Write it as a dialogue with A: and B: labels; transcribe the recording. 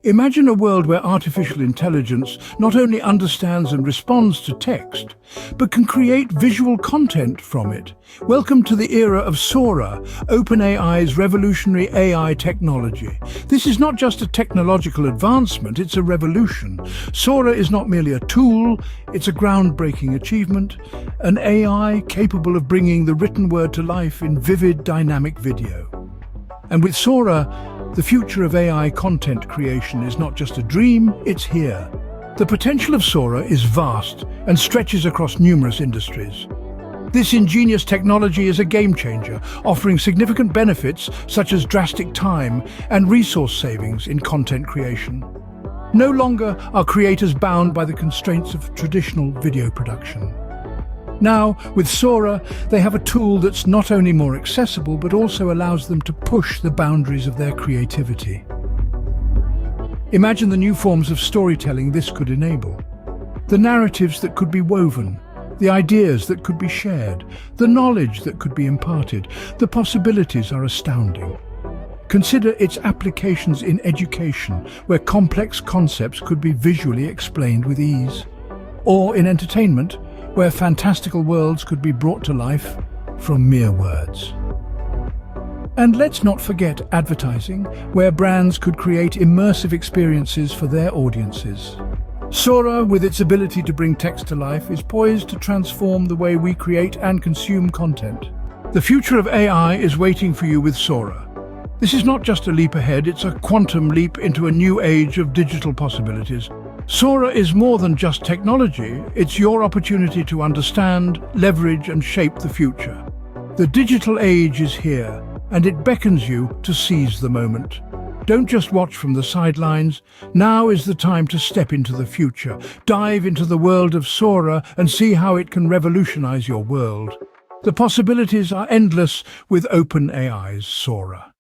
A: Imagine a world where artificial intelligence not only understands and responds to text, but can create visual content from it. Welcome to the era of Sora, OpenAI's revolutionary AI technology. This is not just a technological advancement, it's a revolution. Sora is not merely a tool, it's a groundbreaking achievement, an AI capable of bringing the written word to life in vivid, dynamic video. And with Sora, the future of AI content creation is not just a dream, it's here. The potential of Sora is vast and stretches across numerous industries. This ingenious technology is a game-changer, offering significant benefits such as drastic time and resource savings in content creation. No longer are creators bound by the constraints of traditional video production. Now, with Sora, they have a tool that's not only more accessible, but also allows them to push the boundaries of their creativity. Imagine the new forms of storytelling this could enable. The narratives that could be woven, the ideas that could be shared, the knowledge that could be imparted. The possibilities are astounding. Consider its applications in education, where complex concepts could be visually explained with ease. Or in entertainment, where fantastical worlds could be brought to life from mere words. And let's not forget advertising, where brands could create immersive experiences for their audiences. Sora, with its ability to bring text to life, is poised to transform the way we create and consume content. The future of AI is waiting for you with Sora. This is not just a leap ahead, it's a quantum leap into a new age of digital possibilities. Sora is more than just technology, it's your opportunity to understand, leverage and shape the future. The digital age is here, and it beckons you to seize the moment. Don't just watch from the sidelines. Now is the time to step into the future. Dive into the world of Sora and see how it can revolutionize your world. The possibilities are endless with OpenAI's Sora.